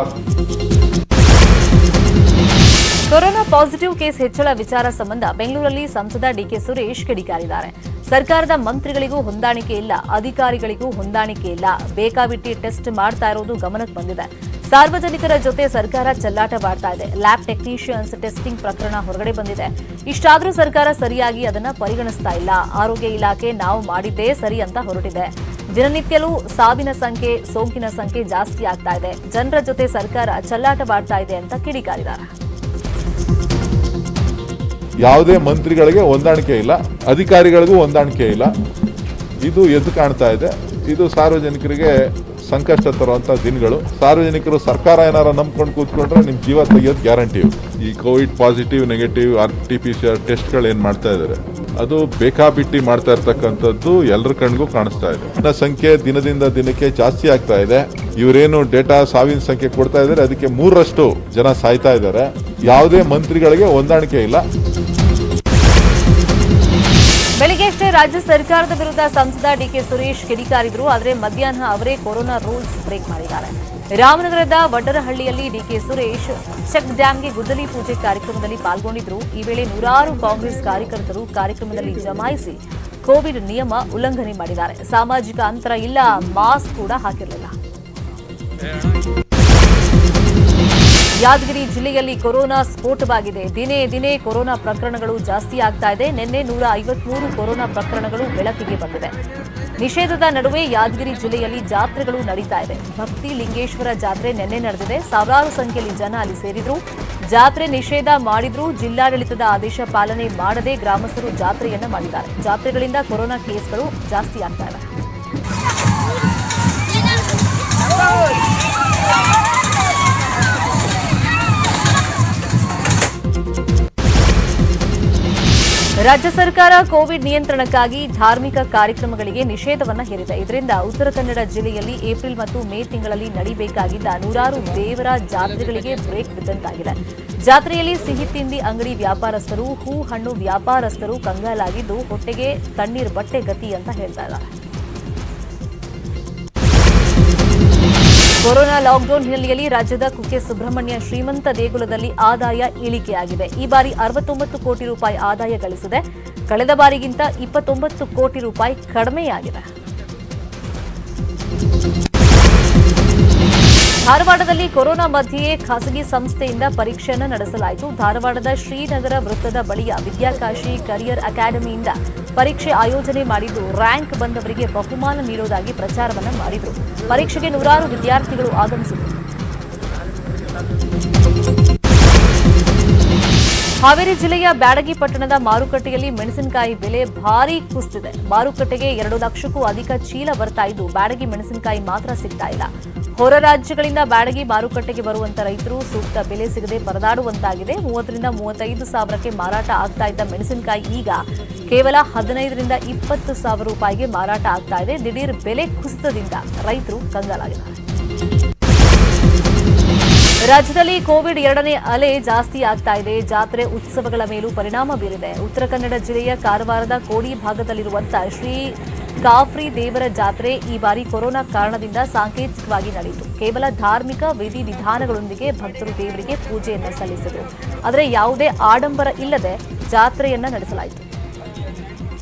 ಕೊರೋನಾ ಪಾಸಿಟಿವ್ ಕೇಸ್ ಹೆಚ್ಚಳ ವಿಚಾರ ಸಂಬಂಧ ಬೆಂಗಳೂರಲ್ಲಿ ಸಂಸದ DK ಸುರೇಶ್ ಕಿಡಿಕಾರಿದ್ದಾರೆ. ಸರ್ಕಾರದ ಮಂತ್ರಿಗಳಿಗೂ ಹೊಂದಾಣಿಕೆ ಇಲ್ಲ, ಅಧಿಕಾರಿಗಳಿಗೂ ಹೊಂದಾಣಿಕೆ ಇಲ್ಲ, ಬೇಕಾಬಿಟ್ಟಿ ಟೆಸ್ಟ್ ಮಾಡ್ತಾ ಇರೋದು ಗಮನಕ್ಕೆ ಬಂದಿದೆ. ಸಾರ್ವಜನಿಕರ ಜೊತೆ ಸರ್ಕಾರ ಚೆಲ್ಲಾಟವಾಡ್ತಾ ಇದೆ. ಲ್ಯಾಬ್ ಟೆಕ್ನಿಷಿಯನ್ಸ್ ಟೆಸ್ಟಿಂಗ್ ಪ್ರಕರಣ ಹೊರಗಡೆ ಬಂದಿದೆ. ಇಷ್ಟಾದರೂ ಸರ್ಕಾರ ಸರಿಯಾಗಿ ಅದನ್ನ ಪರಿಗಣಿಸ್ತಾ ಇಲ್ಲ. ಆರೋಗ್ಯ ಇಲಾಖೆ ನಾವು ಮಾಡಿದ್ದೇ ಸರಿ ಅಂತ ಹೊರಟಿದೆ. ದಿನನಿತ್ಯಲೂ ಸಾವಿನ ಸಂಖ್ಯೆ, ಸೋಂಕಿನ ಸಂಖ್ಯೆ ಜಾಸ್ತಿ ಆಗ್ತಾ ಇದೆ. ಜನರ ಜೊತೆ ಸರ್ಕಾರ ಚೆಲ್ಲಾಟವಾಡ್ತಾ ಇದೆ ಅಂತ ಕಿಡಿಕಾರಿದ್ದಾರೆ. ಯಾವುದೇ ಮಂತ್ರಿಗಳಿಗೆ ಹೊಂದಾಣಿಕೆ ಇಲ್ಲ, ಅಧಿಕಾರಿಗಳಿಗೂ ಹೊಂದಾಣಿಕೆ ಇಲ್ಲ. ಇದು ಎದ್ದು ಕಾಣ್ತಾ ಇದೆ. ಇದು ಸಾರ್ವಜನಿಕರಿಗೆ ಸಂಕಷ್ಟ ತರುವಂಥ ದಿನಗಳು. ಸಾರ್ವಜನಿಕರು ಸರ್ಕಾರ ಏನಾರ ನಂಬ್ಕೊಂಡು ಕೂತ್ಕೊಂಡ್ರೆ ನಿಮ್ಮ ಜೀವ ತೆಗೆಯೋದು ಗ್ಯಾರಂಟಿ. ಈ ಕೋವಿಡ್ ಪಾಸಿಟಿವ್ ನೆಗೆಟಿವ್ RT-PCR ಟೆಸ್ಟ್ಗಳು ಏನು ಮಾಡ್ತಾ ಇದ್ದಾರೆ ಅದು ಬೇಕಾಬಿಟ್ಟಿ ಮಾಡ್ತಾ ಇರ್ತಕ್ಕಂಥದ್ದು ಎಲ್ಲರ ಕಣ್ಗೂ ಕಾಣಿಸ್ತಾ ಇದೆ. ಸಂಖ್ಯೆ ದಿನದಿಂದ ದಿನಕ್ಕೆ ಜಾಸ್ತಿ ಆಗ್ತಾ ಇದೆ. ಇವರೇನು ಡೇಟಾ ಸಾವಿನ ಸಂಖ್ಯೆ ಕೊಡ್ತಾ ಇದ್ದಾರೆ ಅದಕ್ಕೆ 3ರಷ್ಟು ಜನ ಸಾಯ್ತಾ ಇದ್ದಾರೆ. ಯಾವುದೇ ಮಂತ್ರಿಗಳಿಗೆ ಹೊಂದಾಣಿಕೆ ಇಲ್ಲ. ಬೆಳಿಗ್ಗೆಷ್ಟೇ ರಾಜ್ಯ ಸರ್ಕಾರದ ವಿರುದ್ಧ ಸಂಸದ ಡಿಕೆ ಸುರೇಶ್ ಕಿಡಿಕಾರಿದ್ರು. ಆದರೆ ಮಧ್ಯಾಹ್ನ ಅವರೇ ಕೊರೋನಾ ರೂಲ್ಸ್ ಬ್ರೇಕ್ ಮಾಡಿದ್ದಾರೆ. ರಾಮನಗರದ ವಡ್ಡರಹಳ್ಳಿಯಲ್ಲಿ ಡಿಕೆ ಸುರೇಶ್ ಚೆಕ್ ಡ್ಯಾಂಗೆ ಗುದ್ದಲಿ ಪೂಜೆ ಕಾರ್ಯಕ್ರಮದಲ್ಲಿ ಪಾಲ್ಗೊಂಡಿದ್ರು. ಈ ವೇಳೆ ನೂರಾರು ಕಾಂಗ್ರೆಸ್ ಕಾರ್ಯಕರ್ತರು ಕಾರ್ಯಕ್ರಮದಲ್ಲಿ ಜಮಾಯಿಸಿ ಕೋವಿಡ್ ನಿಯಮ ಉಲ್ಲಂಘನೆ ಮಾಡಿದ್ದಾರೆ. ಸಾಮಾಜಿಕ ಅಂತರ ಇಲ್ಲ, ಮಾಸ್ಕ್ ಕೂಡ ಹಾಕಿರಲಿಲ್ಲ. ಯಾದಗಿರಿ ಜಿಲ್ಲೆಯಲ್ಲಿ ಕೊರೋನಾ ಸ್ಫೋಟವಾಗಿದೆ. ದಿನೇ ದಿನೇ ಕೊರೋನಾ ಪ್ರಕರಣಗಳು ಜಾಸ್ತಿ ಆಗ್ತಾ ಇದೆ. ನಿನ್ನೆ 153 ಕೊರೋನಾ ಪ್ರಕರಣಗಳು ಬೆಳಕಿಗೆ ಬಂದಿದೆ. ನಿಷೇಧದ ನಡುವೆ ಯಾದಗಿರಿ ಜಿಲ್ಲೆಯಲ್ಲಿ ಜಾತ್ರೆಗಳು ನಡೀತಾ ಇದೆ. ಭಕ್ತಿ ಲಿಂಗೇಶ್ವರ ಜಾತ್ರೆ ನಿನ್ನೆ ನಡೆದಿದೆ. ಸಾವಿರಾರು ಸಂಖ್ಯೆಯಲ್ಲಿ ಜನ ಅಲ್ಲಿ ಸೇರಿದ್ರು. ಜಾತ್ರೆ ನಿಷೇಧ ಮಾಡಿದ್ರೂ ಜಿಲ್ಲಾಡಳಿತದ ಆದೇಶ ಪಾಲನೆ ಮಾಡದೆ ಗ್ರಾಮಸ್ಥರು ಜಾತ್ರೆಯನ್ನ ಮಾಡಿದ್ದಾರೆ. ಜಾತ್ರೆಗಳಿಂದ ಕೊರೋನಾ ಕೇಸ್ಗಳು ಜಾಸ್ತಿ ಆಗ್ತಾ ಇದೆ. ರಾಜ್ಯ ಸರ್ಕಾರ ಕೋವಿಡ್ ನಿಯಂತ್ರಣಕ್ಕಾಗಿ ಧಾರ್ಮಿಕ ಕಾರ್ಯಕ್ರಮಗಳಿಗೆ ನಿಷೇಧವನ್ನು ಹೇರಿದೆ. ಇದರಿಂದ ಉತ್ತರ ಕನ್ನಡ ಜಿಲ್ಲೆಯಲ್ಲಿ ಏಪ್ರಿಲ್ ಮತ್ತು ಮೇ ತಿಂಗಳಲ್ಲಿ ನಡೀಬೇಕಾಗಿದ್ದ ನೂರಾರು ದೇವರ ಜಾತ್ರೆಗಳಿಗೆ ಬ್ರೇಕ್ ಬಿದ್ದಂತಾಗಿದೆ. ಜಾತ್ರೆಯಲ್ಲಿ ಸಿಹಿ ತಿಂಡಿ ಅಂಗಡಿ ವ್ಯಾಪಾರಸ್ಥರು, ಹೂ ಹಣ್ಣು ವ್ಯಾಪಾರಸ್ಥರು ಕಂಗಾಲಾಗಿದ್ದು ಹೊಟ್ಟೆಗೆ ತಣ್ಣೀರ್ ಬಟ್ಟೆ ಗತಿ ಅಂತ ಹೇಳ್ತಾ ಇದ್ದಾರೆ. ಕೊರೋನಾ ಲಾಕ್ಡೌನ್ ಹಿನ್ನೆಲೆಯಲ್ಲಿ ರಾಜ್ಯದ ಕುಕ್ಕೆ ಸುಬ್ರಹ್ಮಣ್ಯ ಶ್ರೀಮಂತ ದೇಗುಲದಲ್ಲಿ ಆದಾಯ ಇಳಿಕೆಯಾಗಿದೆ. ಈ ಬಾರಿ 69 ಕೋಟಿ ರೂಪಾಯಿ ಆದಾಯ ಗಳಿಸಿದೆ. ಕಳೆದ ಬಾರಿಗಿಂತ 29 ಕೋಟಿ ರೂಪಾಯಿ ಕಡಿಮೆಯಾಗಿದೆ. ಧಾರವಾಡದಲ್ಲಿ ಕೊರೋನಾ ಮಧ್ಯೆಯೇ ಖಾಸಗಿ ಸಂಸ್ಥೆಯಿಂದ ಪರೀಕ್ಷೆಯನ್ನು ನಡೆಸಲಾಯಿತು. ಧಾರವಾಡದ ಶ್ರೀನಗರ ವೃತ್ತದ ಬಳಿಯ ವಿದ್ಯಾಕಾಶಿ ಕರಿಯರ್ ಅಕಾಡೆಮಿಯಿಂದ ಪರೀಕ್ಷೆ ಆಯೋಜನೆ ಮಾಡಿದ್ದು ರ್ಯಾಂಕ್ ಬಂದವರಿಗೆ ಬಹುಮಾನ ನೀಡುವುದಾಗಿ ಪ್ರಚಾರವನ್ನು ಮಾಡಿದರು. ಪರೀಕ್ಷೆಗೆ ನೂರಾರು ವಿದ್ಯಾರ್ಥಿಗಳು ಆಗಮಿಸಿದರು. ಹಾವೇರಿ ಜಿಲ್ಲೆಯ ಬ್ಯಾಡಗಿ ಪಟ್ಟಣದ ಮಾರುಕಟ್ಟೆಯಲ್ಲಿ ಮೆಣಸಿನಕಾಯಿ ಬೆಲೆ ಭಾರೀ ಕುಸಿದಿದೆ. ಮಾರುಕಟ್ಟೆಗೆ 2 ಲಕ್ಷಕ್ಕೂ ಅಧಿಕ ಚೀಲ ಬರ್ತಾ ಇದ್ದು ಬ್ಯಾಡಗಿ ಮೆಣಸಿನಕಾಯಿ ಮಾತ್ರ ಸಿಗ್ತಾ ಇಲ್ಲ. ಹೊರ ರಾಜ್ಯಗಳಿಂದ ಬ್ಯಾಡಗಿ ಮಾರುಕಟ್ಟೆಗೆ ಬರುವಂತ ರೈತರು ಸೂಕ್ತ ಬೆಲೆ ಸಿಗದೆ ಪರದಾಡುವಂತಾಗಿದೆ. 30 ರಿಂದ 35 ಸಾವಿರಕ್ಕೆ ಮಾರಾಟ ಆಗ್ತಾ ಇದ್ದ ಮೆಣಸಿನಕಾಯಿ ಈಗ ಕೇವಲ 15 ರಿಂದ 20 ಸಾವಿರ ರೂಪಾಯಿಗೆ ಮಾರಾಟ ಆಗ್ತಾ ಇದೆ. ದಿಢೀರ್ ಬೆಲೆ ಕುಸಿತದಿಂದ ರೈತರು ಕಂಗಾಲಾಗಿದ್ದಾರೆ. ರಾಜ್ಯದಲ್ಲಿ ಕೋವಿಡ್ 2ನೇ ಅಲೆ ಜಾಸ್ತಿ ಆಗ್ತಾ ಇದೆ. ಜಾತ್ರೆ ಉತ್ಸವಗಳ ಮೇಲೂ ಪರಿಣಾಮ ಬೀರಿದೆ. ಉತ್ತರ ಕನ್ನಡ ಜಿಲ್ಲೆಯ ಕಾರವಾರದ ಕೋಡಿ ಭಾಗದಲ್ಲಿರುವಂತಹ ಶ್ರೀ ಕಾಫ್ರಿ ದೇವರ ಜಾತ್ರೆ ಈ ಬಾರಿ ಕೊರೋನಾ ಕಾರಣದಿಂದ ಸಾಂಕೇತಿಕವಾಗಿ ನಡೆಯಿತು. ಕೇವಲ ಧಾರ್ಮಿಕ ವಿಧಿವಿಧಾನಗಳೊಂದಿಗೆ ಭಕ್ತರು ದೇವರಿಗೆ ಪೂಜೆಯನ್ನ ಸಲ್ಲಿಸಿದರು. ಆದರೆ ಯಾವುದೇ ಆಡಂಬರ ಇಲ್ಲದೆ ಜಾತ್ರೆಯನ್ನ ನಡೆಸಲಾಯಿತು.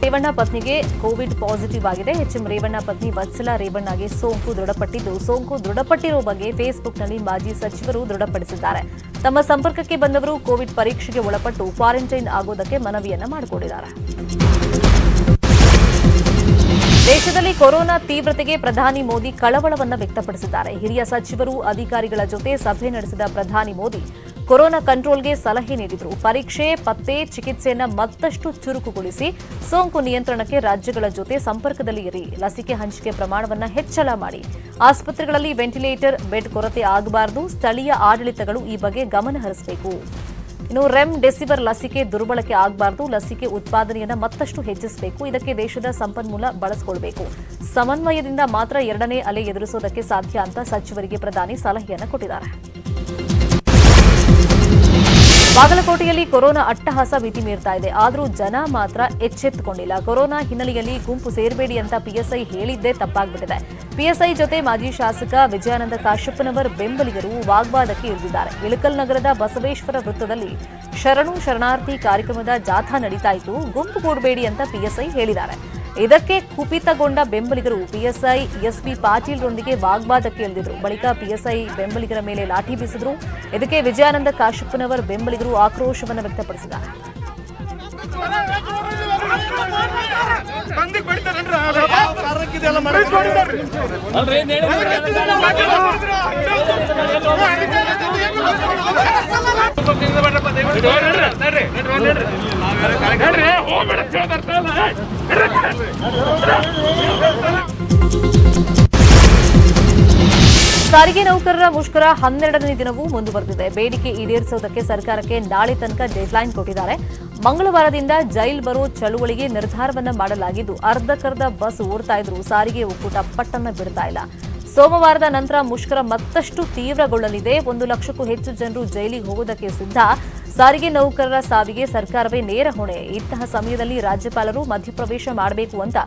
ರೇವಣ್ಣ ಪತ್ನಿಗೆ ಕೋವಿಡ್ ಪಾಸಿಟಿವ್ ಆಗಿದೆ. HM ರೇವಣ್ಣ ಪತ್ನಿ ವತ್ಸಲ ರೇವಣ್ಣಗೆ ಸೋಂಕು ದೃಢಪಟ್ಟಿದ್ದು, ಸೋಂಕು ದೃಢಪಟ್ಟಿರುವ ಬಗ್ಗೆ ಫೇಸ್ಬುಕ್ನಲ್ಲಿ ಮಾಜಿ ಸಚಿವರು ದೃಢಪಡಿಸಿದ್ದಾರೆ. ತಮ್ಮ ಸಂಪರ್ಕಕ್ಕೆ ಬಂದವರು ಕೋವಿಡ್ ಪರೀಕ್ಷೆಗೆ ಒಳಪಟ್ಟು ಕ್ವಾರಂಟೈನ್ ಆಗೋದಕ್ಕೆ ಮನವಿಯನ್ನ ಮಾಡಿಕೊಂಡಿದ್ದಾರೆ. ದೇಶದಲ್ಲಿ ಕೊರೋನಾ ತೀವ್ರತೆಗೆ ಪ್ರಧಾನಿ ಮೋದಿ ಕಳವಳವನ್ನ ವ್ಯಕ್ತಪಡಿಸಿದ್ದಾರೆ. ಹಿರಿಯ ಸಚಿವರು, ಅಧಿಕಾರಿಗಳ ಜೊತೆ ಸಭೆ ನಡೆಸಿದ ಪ್ರಧಾನಿ ಮೋದಿ ಕೊರೋನಾ ಕಂಟ್ರೋಲ್ಗೆ ಸಲಹೆ ನೀಡಿದರು. ಪರೀಕ್ಷೆ, ಪತ್ತೆ, ಚಿಕಿತ್ಸೆಯನ್ನ ಮತ್ತಷ್ಟು ಚುರುಕುಗೊಳಿಸಿ ಸೋಂಕು ನಿಯಂತ್ರಣಕ್ಕೆ ರಾಜ್ಯಗಳ ಜೊತೆ ಸಂಪರ್ಕದಲ್ಲಿ ಇರಿ. ಲಸಿಕೆ ಹಂಚಿಕೆ ಪ್ರಮಾಣವನ್ನ ಹೆಚ್ಚಳ ಮಾಡಿ. ಆಸ್ಪತ್ರೆಗಳಲ್ಲಿ ವೆಂಟಿಲೇಟರ್, ಬೆಡ್ ಕೊರತೆ ಆಗಬಾರದು. ಸ್ಥಳೀಯ ಆಡಳಿತಗಳು ಈ ಬಗ್ಗೆ ಗಮನ ಹರಿಸಬೇಕು. ಇನ್ನು ರೆಮ್ಡೆಸಿವಿರ್ ಲಸಿಕೆ ದುರ್ಬಳಕೆ ಆಗಬಾರದು. ಲಸಿಕೆ ಉತ್ಪಾದನೆಯನ್ನು ಮತ್ತಷ್ಟು ಹೆಚ್ಚಿಸಬೇಕು. ಇದಕ್ಕೆ ದೇಶದ ಸಂಪನ್ಮೂಲ ಬಳಸಿಕೊಳ್ಳಬೇಕು. ಸಮನ್ವಯದಿಂದ ಮಾತ್ರ 2ನೇ ಅಲೆ ಎದುರಿಸೋದಕ್ಕೆ ಸಾಧ್ಯ ಅಂತ ಸಚಿವರಿಗೆ ಪ್ರಧಾನಿ ಸಲಹೆಯನ್ನು ಕೊಟ್ಟಿದ್ದಾರೆ. ಬಾಗಲಕೋಟೆಯಲ್ಲಿ ಕೊರೋನಾ ಅಟ್ಟಹಾಸ ಮಿತಿ ಮೀರ್ತಾ ಇದೆ. ಆದರೂ ಜನ ಮಾತ್ರ ಎಚ್ಚೆತ್ತುಕೊಂಡಿಲ್ಲ. ಕೊರೋನಾ ಹಿನ್ನೆಲೆಯಲ್ಲಿ ಗುಂಪು ಸೇರಬೇಡಿ ಅಂತ PSI ಹೇಳಿದ್ದೇ ತಪ್ಪಾಗ್ಬಿಟ್ಟಿದೆ. PSI ಜೊತೆ ಮಾಜಿ ಶಾಸಕ ವಿಜಯಾನಂದ ಕಾಶಪ್ಪನವರ್ ಬೆಂಬಲಿಗರು ವಾಗ್ವಾದಕ್ಕೆ ಇಳಿದಿದ್ದಾರೆ. ಇಳಕಲ್ ನಗರದ ಬಸವೇಶ್ವರ ವೃತ್ತದಲ್ಲಿ ಶರಣು ಶರಣಾರ್ಥಿ ಕಾರ್ಯಕ್ರಮದ ಜಾಥಾ ನಡೀತಾ ಇತ್ತು. ಗುಂಪು ಕೂಡಬೇಡಿ ಅಂತ PSI ಹೇಳಿದ್ದಾರೆ. ಇದಕ್ಕೆ ಕುಪಿತಗೊಂಡ ಬೆಂಬಲಿಗರು ಪಿಎಸ್ಐ ಎಸ್ಪಿ ಪಾಟೀಲ್ರೊಂದಿಗೆ ವಾಗ್ವಾದಕ್ಕೆ ಇಳಿದಿದ್ರು. ಬಳಿಕ ಪಿಎಸ್ಐ ಬೆಂಬಲಿಗರ ಮೇಲೆ ಲಾಠಿ ಬೀಸಿದ್ರು. ಇದಕ್ಕೆ ವಿಜಯಾನಂದ ಕಾಶಪ್ಪನವರ್ ಬೆಂಬಲಿಗರು ಆಕ್ರೋಶವನ್ನು ವ್ಯಕ್ತಪಡಿಸಿದ್ದಾರೆ. ಸಾರಿಗೆ ನೌಕರರ ಮುಷ್ಕರ 12ನೇ ದಿನವೂ ಮುಂದುವರೆದಿದೆ. ಬೇಡಿಕೆ ಈಡೇರಿಸುವುದಕ್ಕೆ ಸರ್ಕಾರಕ್ಕೆ ನಾಳೆ ತನಕ ಡೆಡ್ಲೈನ್ ಕೊಟ್ಟಿದ್ದಾರೆ. ಮಂಗಳವಾರದಿಂದ ಜೈಲ್ ಬರೋ ಚಳುವಳಿಗೆ ನಿರ್ಧಾರವನ್ನ ಮಾಡಲಾಗಿದ್ದು, ಅರ್ಧಕ್ಕರ್ಧ ಬಸ್ ಓಡ್ತಾ ಇದ್ರು ಸಾರಿಗೆ ಒಕ್ಕೂಟ ಪಟ್ಟನ್ನ ಬಿಡ್ತಾ ಇಲ್ಲ. ಸೋಮವಾರದ ನಂತರ ಮುಷ್ಕರ ಮತ್ತಷ್ಟು ತೀವ್ರಗೊಳ್ಳಲಿದೆ. 1 ಲಕ್ಷಕ್ಕೂ ಹೆಚ್ಚು ಜನರು ಜೈಲಿಗೆ ಹೋಗೋದಕ್ಕೆ ಸಿದ್ಧ. ಸಾರಿಗೆ ನೌಕರರ ಸಾವಿಗೆ ಸರ್ಕಾರವೇ ನೇರ ಹೊಣೆ. ಇಂತಹ ಸಮಯದಲ್ಲಿ ರಾಜ್ಯಪಾಲರು ಮಧ್ಯಪ್ರವೇಶ ಮಾಡಬೇಕು ಅಂತ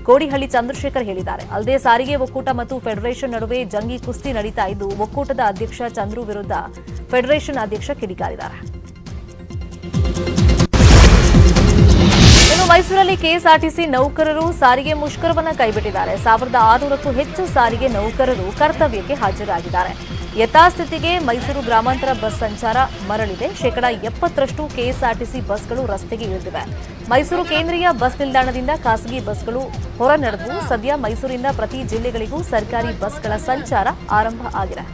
ಕೋಡಿಹಳ್ಳಿ ಚಂದ್ರಶೇಖರ್ ಹೇಳಿದ್ದಾರೆ. ಅಲ್ಲದೆ ಸಾರಿಗೆ ಒಕ್ಕೂಟ ಮತ್ತು ಫೆಡರೇಷನ್ ನಡುವೆ ಜಂಗಿ ಕುಸ್ತಿ ನಡೀತಾ ಇದ್ದು, ಒಕ್ಕೂಟದ ಅಧ್ಯಕ್ಷ ಚಂದ್ರು ವಿರುದ್ಧ ಫೆಡರೇಷನ್ ಅಧ್ಯಕ್ಷ ಕಿಡಿಕಾರಿದ್ದಾರೆ. ಇನ್ನು ಮೈಸೂರಲ್ಲಿ ಕೆಎಸ್ಆರ್ಟಿಸಿ ನೌಕರರು ಸಾರಿಗೆ ಮುಷ್ಕರವನ್ನು ಕೈಬಿಟ್ಟಿದ್ದಾರೆ. 1600ಕ್ಕೂ ಹೆಚ್ಚು ಸಾರಿಗೆ ನೌಕರರು ಕರ್ತವ್ಯಕ್ಕೆ ಹಾಜರಾಗಿದ್ದಾರೆ. ಯಥಾಸ್ಥಿತಿಗೆ ಮೈಸೂರು ಗ್ರಾಮಾಂತರ ಬಸ್ ಸಂಚಾರ ಮರಳಿದೆ. 70% ಕೆಎಸ್ಆರ್ಟಿಸಿ ಬಸ್ಗಳು ರಸ್ತೆಗೆ ಇಳಿದಿವೆ. ಮೈಸೂರು ಕೇಂದ್ರೀಯ ಬಸ್ ನಿಲ್ದಾಣದಿಂದ ಖಾಸಗಿ ಬಸ್ಗಳು ಹೊರ ನಡೆದು ಸದ್ಯ ಮೈಸೂರಿನ ಪ್ರತಿ ಜಿಲ್ಲೆಗಳಿಗೂ ಸರ್ಕಾರಿ ಬಸ್ಗಳ ಸಂಚಾರ ಆರಂಭ ಆಗಿದೆ.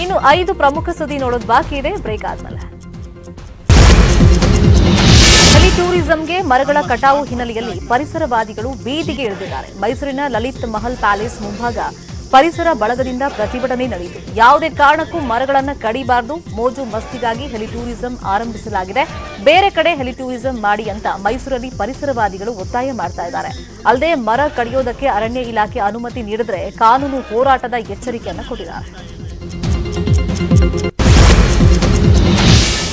ಇನ್ನು 5 ಪ್ರಮುಖ ಸುದ್ದಿ ನೋಡೋದು ಬಾಕಿ ಇದೆ. ಬ್ರೇಕ್ ಆದ್ಮೇಲೆ ಟೂರಿಸಂಗೆ ಮರಗಳ ಕಟಾವು ಹಿನ್ನೆಲೆಯಲ್ಲಿ ಪರಿಸರವಾದಿಗಳು ಬೀದಿಗೆ ಇಳಿದಿದ್ದಾರೆ. ಮೈಸೂರಿನ ಲಲಿತ್ ಮಹಲ್ ಪ್ಯಾಲೇಸ್ ಮುಂಭಾಗ ಪರಿಸರ ಬಳಗದಿಂದ ಪ್ರತಿಭಟನೆ ನಡೆಯಿತು. ಯಾವುದೇ ಕಾರಣಕ್ಕೂ ಮರಗಳನ್ನು ಕಡಿಬಾರದು, ಮೋಜು ಮಸ್ತಿಗಾಗಿ ಹೆಲಿ ಟೂರಿಸಂ ಆರಂಭಿಸಲಾಗಿದೆ, ಬೇರೆ ಕಡೆ ಹೆಲಿ ಟೂರಿಸಂ ಮಾಡಿ ಅಂತ ಮೈಸೂರಲ್ಲಿ ಪರಿಸರವಾದಿಗಳು ಒತ್ತಾಯ ಮಾಡ್ತಾ ಇದ್ದಾರೆ. ಅಲ್ಲದೆ ಮರ ಕಡಿಯೋದಕ್ಕೆ ಅರಣ್ಯ ಇಲಾಖೆ ಅನುಮತಿ ನೀಡಿದ್ರೆ ಕಾನೂನು ಹೋರಾಟದ ಎಚ್ಚರಿಕೆಯನ್ನು ಕೊಟ್ಟಿದ್ದಾರೆ.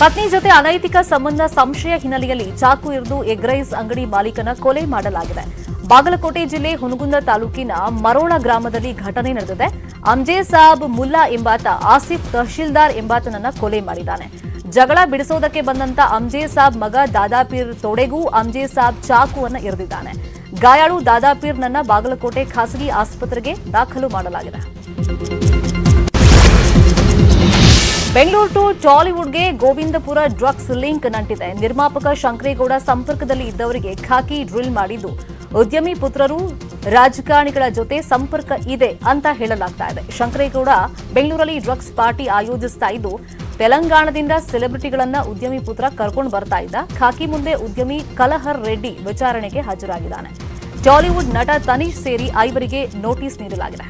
ಪತ್ನಿ ಜೊತೆ ಅನೈತಿಕ ಸಂಬಂಧ ಸಂಶಯ ಹಿನ್ನೆಲೆಯಲ್ಲಿ ಚಾಕು ಇರಿದು ಎಗ್ ರೈಸ್ ಅಂಗಡಿ ಮಾಲೀಕನ ಕೊಲೆ ಮಾಡಲಾಗಿದೆ. ಬಾಗಲಕೋಟೆ ಜಿಲ್ಲೆ ಹುನಗುಂದ ತಾಲೂಕಿನ ಮರೋಳ ಗ್ರಾಮದಲ್ಲಿ ಘಟನೆ ನಡೆದಿದೆ. ಅಮ್ಜೇಸಾಬ್ ಮುಲ್ಲಾ ಎಂಬಾತ ಆಸಿಫ್ ತಹಶೀಲ್ದಾರ್ ಎಂಬಾತನನ್ನ ಕೊಲೆ ಮಾಡಿದ್ದಾನೆ. ಜಗಳ ಬಿಡಿಸೋದಕ್ಕೆ ಬಂದಂತ ಅಮ್ಜೇಸಾಬ್ ಮಗ ದಾದಾಪೀರ್ ತೊಡೆಗೂ ಅಮ್ಜೇಸಾಬ್ ಚಾಕುವನ್ನ ಇರಿದಿದ್ದಾನೆ. ಗಾಯಾಳು ದಾದಾಪೀರ್ನನ್ನ ಬಾಗಲಕೋಟೆ ಖಾಸಗಿ ಆಸ್ಪತ್ರೆಗೆ ದಾಖಲು ಮಾಡಲಾಗಿದೆ. ಬೆಂಗಳೂರು ಟು ಟಾಲಿವುಡ್ಗೆ ಗೋವಿಂದಪುರ ಡ್ರಗ್ಸ್ ಲಿಂಕ್ ನಂಟಿದೆ. ನಿರ್ಮಾಪಕ ಶಂಕರೇಗೌಡ ಸಂಪರ್ಕದಲ್ಲಿ ಇದ್ದವರಿಗೆ ಖಾಕಿ ಡ್ರಿಲ್ ಮಾಡಿದ್ದು, ಉದ್ಯಮಿ ಪುತ್ರರು ರಾಜಕಾರಣಿಗಳ ಜೊತೆ ಸಂಪರ್ಕ ಇದೆ ಅಂತ ಹೇಳಲಾಗ್ತಾ ಇದೆ. ಶಂಕರೇಗೌಡ ಬೆಂಗಳೂರಲ್ಲಿ ಡ್ರಗ್ಸ್ ಪಾರ್ಟಿ ಆಯೋಜಿಸ್ತಾ ಇದ್ದು, ತೆಲಂಗಾಣದಿಂದ ಸೆಲೆಬ್ರಿಟಿಗಳನ್ನ ಉದ್ಯಮಿ ಪುತ್ರ ಕರ್ಕೊಂಡು ಬರ್ತಾ ಇದ್ದ. ಖಾಕಿ ಮುಂದೆ ಉದ್ಯಮಿ ಕಲಹರ್ ರೆಡ್ಡಿ ವಿಚಾರಣೆಗೆ ಹಾಜರಾಗಿದ್ದಾನೆ. ಟಾಲಿವುಡ್ ನಟ ತನೀಶ್ ಸೇರಿ 5 ನೋಟಿಸ್ ನೀಡಲಾಗಿದೆ.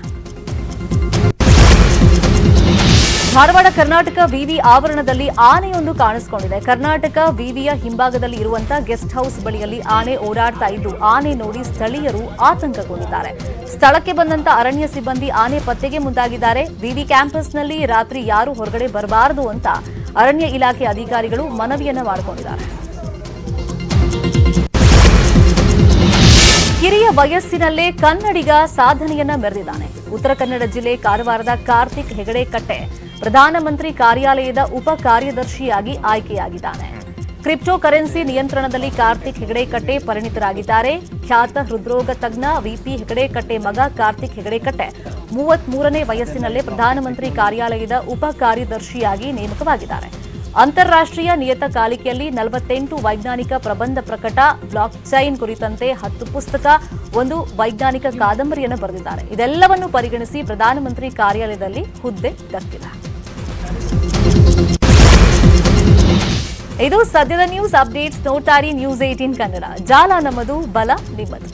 ಧಾರವಾಡ ಕರ್ನಾಟಕ ವಿವಿ ಆವರಣದಲ್ಲಿ ಆನೆಯೊಂದು ಕಾಣಿಸಿಕೊಂಡಿದೆ. ಕರ್ನಾಟಕ ವಿವಿಯ ಹಿಂಭಾಗದಲ್ಲಿ ಇರುವಂತಹ ಗೆಸ್ಟ್ ಹೌಸ್ ಬಳಿಯಲ್ಲಿ ಆನೆ ಓಡಾಡ್ತಾ ಇದ್ದು, ಆನೆ ನೋಡಿ ಸ್ಥಳೀಯರು ಆತಂಕಗೊಂಡಿದ್ದಾರೆ. ಸ್ಥಳಕ್ಕೆ ಬಂದಂತ ಅರಣ್ಯ ಸಿಬ್ಬಂದಿ ಆನೆ ಪತ್ತೆಗೆ ಮುಂದಾಗಿದ್ದಾರೆ. ವಿವಿ ಕ್ಯಾಂಪಸ್ನಲ್ಲಿ ರಾತ್ರಿ ಯಾರೂ ಹೊರಗಡೆ ಬರಬಾರದು ಅಂತ ಅರಣ್ಯ ಇಲಾಖೆ ಅಧಿಕಾರಿಗಳು ಮನವಿಯನ್ನ ಮಾಡಿಕೊಂಡಿದ್ದಾರೆ. ಕಿರಿಯ ವಯಸ್ಸಿನಲ್ಲೇ ಕನ್ನಡಿಗ ಸಾಧನೆಯನ್ನ ಮೆರೆದಿದ್ದಾನೆ. ಉತ್ತರ ಕನ್ನಡ ಜಿಲ್ಲೆ ಕಾರವಾರದ ಕಾರ್ತಿಕ್ ಹೆಗಡೆ ಕಟ್ಟೆ ಪ್ರಧಾನಮಂತ್ರಿ ಕಾರ್ಯಾಲಯದ ಉಪ ಕಾರ್ಯದರ್ಶಿಯಾಗಿ ಆಯ್ಕೆಯಾಗಿದ್ದಾನೆ. ಕ್ರಿಪ್ಟೋ ಕರೆನ್ಸಿ ನಿಯಂತ್ರಣದಲ್ಲಿ ಕಾರ್ತಿಕ್ ಹೆಗಡೆ ಕಟ್ಟೆ ಪರಿಣಿತರಾಗಿದ್ದಾರೆ. ಖ್ಯಾತ ಹೃದ್ರೋಗ ತಜ್ಞ ವಿಪಿ ಹೆಗಡೆ ಕಟ್ಟೆ ಮಗ ಕಾರ್ತಿಕ್ ಹೆಗಡೆ ಕಟ್ಟೆ 33ನೇ ವಯಸ್ಸಿನಲ್ಲೇ ಪ್ರಧಾನಮಂತ್ರಿ ಕಾರ್ಯಾಲಯದ ಉಪ ಕಾರ್ಯದರ್ಶಿಯಾಗಿ ನೇಮಕವಾಗಿದ್ದಾರೆ. ಅಂತಾರಾಷ್ಟ್ರೀಯ ನಿಯತಕಾಲಿಕೆಯಲ್ಲಿ 48 ವೈಜ್ಞಾನಿಕ ಪ್ರಬಂಧ ಪ್ರಕಟ, ಬ್ಲಾಕ್ ಚೈನ್ ಕುರಿತಂತೆ 10 ಪುಸ್ತಕ, 1 ವೈಜ್ಞಾನಿಕ ಕಾದಂಬರಿಯನ್ನು ಬರೆದಿದ್ದಾರೆ. ಇದೆಲ್ಲವನ್ನು ಪರಿಗಣಿಸಿ ಪ್ರಧಾನಮಂತ್ರಿ ಕಾರ್ಯಾಲಯದಲ್ಲಿ ಹುದ್ದೆ ದಕ್ಕಿದೆ. ಇದು ಸದ್ಯದ ನ್ಯೂಸ್ ಅಪ್ಡೇಟ್ಸ್. ನೋಡ್ತಾ ಇರಿ ನ್ಯೂಸ್ 18 ಕನ್ನಡ. ಜಾಲ ನಮ್ಮದು, ಬಲ ನಿಮ್ಮದು.